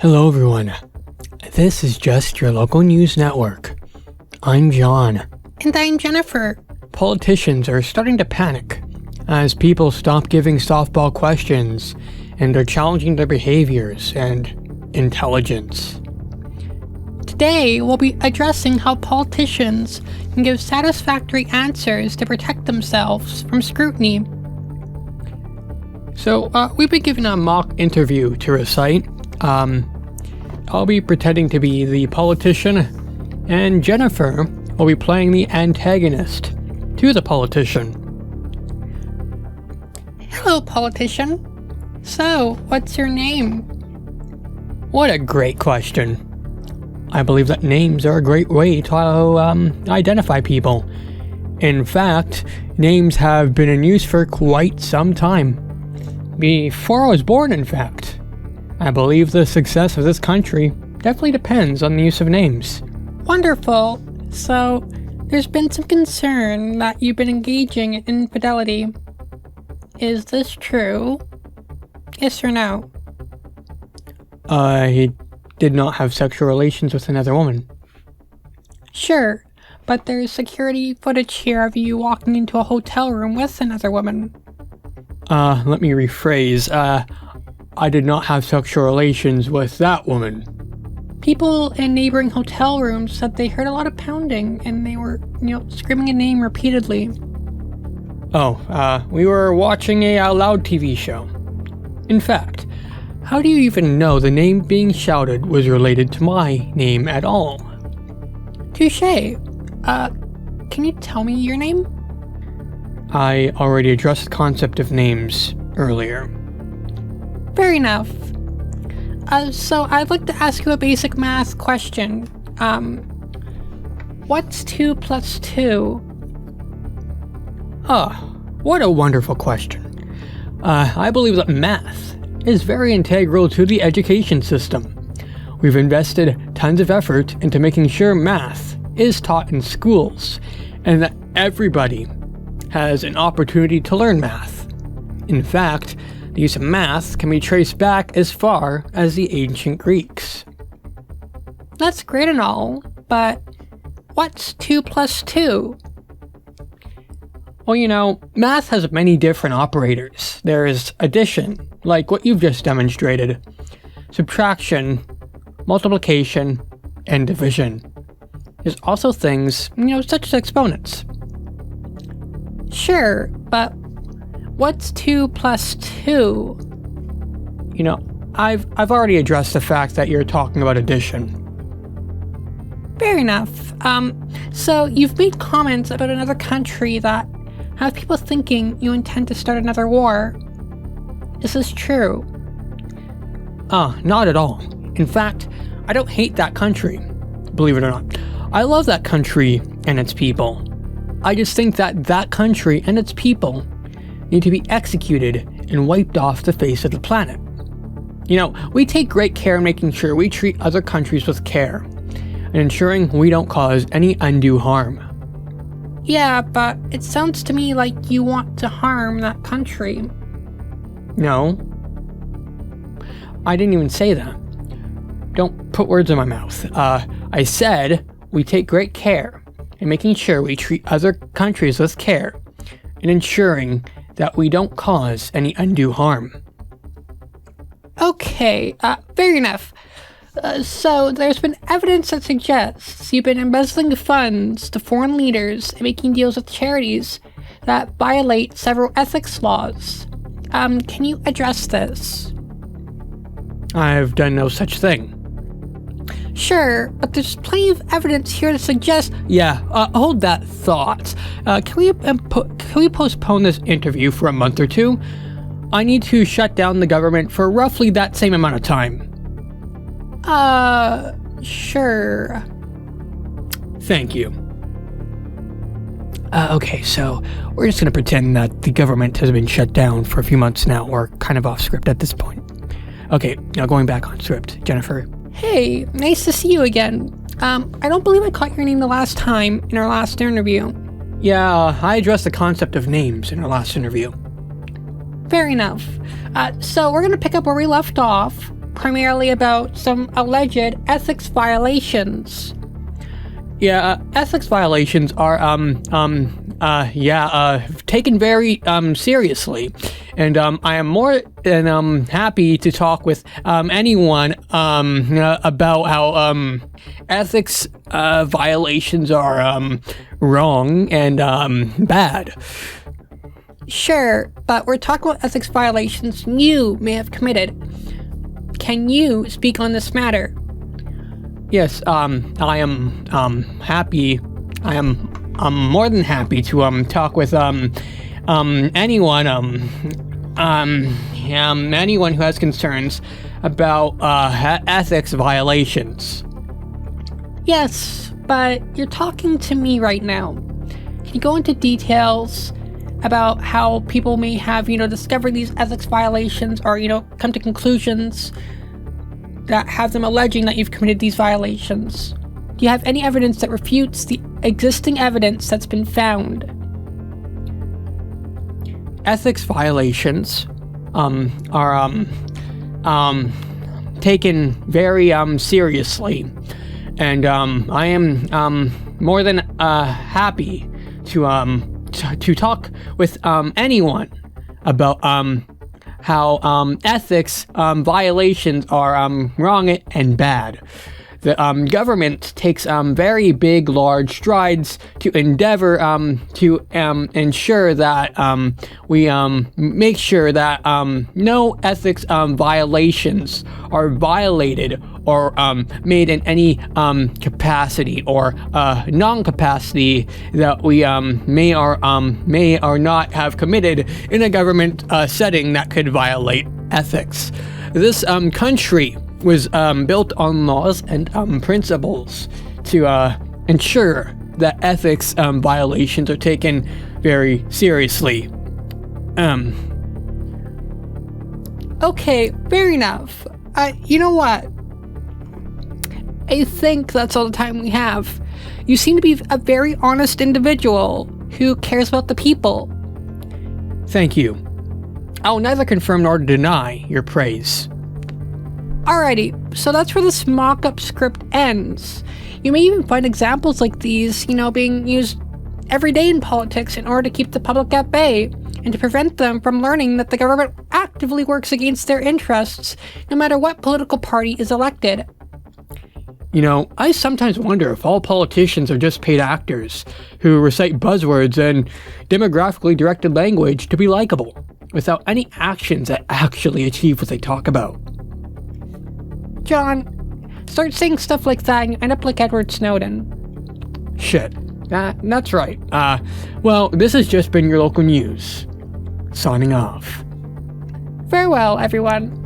Hello everyone, this is just your local news network. I'm John. And I'm Jennifer. Politicians are starting to panic as people stop giving softball questions and are challenging their behaviors and intelligence. Today, we'll be addressing how politicians can give satisfactory answers to protect themselves from scrutiny. So, we've been given a mock interview to recite. I'll be pretending to be the politician, and Jennifer will be playing the antagonist to the politician. Hello, politician. So, what's your name? What a great question. I believe that names are a great way to identify people. In fact, names have been in use for quite some time. Before I was born, in fact. I believe the success of this country definitely depends on the use of names. Wonderful. So, there's been some concern that you've been engaging in infidelity. Is this true? Yes or no? I did not have sexual relations with another woman. Sure, but there's security footage here of you walking into a hotel room with another woman. Let me rephrase. I did not have sexual relations with that woman. People in neighboring hotel rooms said they heard a lot of pounding and they were, screaming a name repeatedly. We were watching a loud TV show. In fact, how do you even know the name being shouted was related to my name at all? Touché. Can you tell me your name? I already addressed the concept of names earlier. Fair enough. So I'd like to ask you a basic math question. What's 2 plus 2? What a wonderful question. I believe that math is very integral to the education system. We've invested tons of effort into making sure math is taught in schools and that everybody has an opportunity to learn math. In fact, the use of math can be traced back as far as the ancient Greeks. That's great and all, but what's 2 plus 2? Well, math has many different operators. There's addition, like what you've just demonstrated, subtraction, multiplication, and division. There's also things, such as exponents. Sure, but what's 2 plus 2? I've already addressed the fact that you're talking about addition. Fair enough. So you've made comments about another country that have people thinking you intend to start another war. Is this true? Not at all. In fact, I don't hate that country, believe it or not. I love that country and its people. I just think that that country and its people need to be executed and wiped off the face of the planet. We take great care in making sure we treat other countries with care and ensuring we don't cause any undue harm. Yeah, but it sounds to me like you want to harm that country. No. I didn't even say that. Don't put words in my mouth. I said we take great care in making sure we treat other countries with care and ensuring that we don't cause any undue harm. Okay, fair enough. So there's been evidence that suggests you've been embezzling funds to foreign leaders and making deals with charities that violate several ethics laws. Can you address this? I've done no such thing. Sure, but there's plenty of evidence here to suggest... Yeah, hold that thought. Can we postpone this interview for a month or two? I need to shut down the government for roughly that same amount of time. Sure. Thank you. Okay, so we're just gonna pretend that the government has been shut down for a few months now. We're kind of off script at this point. Okay, now going back on script. Jennifer. Hey, nice to see you again. I don't believe I caught your name the last time in our last interview. Yeah, I addressed the concept of names in our last interview. Fair enough. So we're gonna pick up where we left off. primarily about some alleged ethics violations. Yeah, ethics violations are taken very seriously, and I am more than happy to talk with anyone about how ethics violations are wrong and bad. Sure, but we're talking about ethics violations you may have committed. Can you speak on this matter? Yes, I am happy. I'm more than happy to talk with anyone anyone who has concerns about ethics violations. Yes, but you're talking to me right now. Can you go into details about how people may have, discovered these ethics violations or, come to conclusions that have them alleging that you've committed these violations? Do you have any evidence that refutes the existing evidence that's been found? Ethics violations are taken very seriously, and I am more than happy to talk with anyone about how ethics violations are wrong and bad. The government takes very big, large strides to endeavor to ensure that we make sure that no ethics violations are violated or made in any capacity or non-capacity that we may or not have committed in a government setting that could violate ethics. This country was built on laws and principles to ensure that ethics violations are taken very seriously. Okay, fair enough. You know what? I think that's all the time we have. You seem to be a very honest individual who cares about the people. Thank you. I will neither confirm nor deny your praise. Alrighty, so that's where this mock-up script ends. You may even find examples like these, being used every day in politics in order to keep the public at bay and to prevent them from learning that the government actively works against their interests, no matter what political party is elected. I sometimes wonder if all politicians are just paid actors who recite buzzwords and demographically directed language to be likable, without any actions that actually achieve what they talk about. John, start saying stuff like that and you end up like Edward Snowden. Shit. That's right. Well, this has just been your local news. Signing off. Farewell, everyone.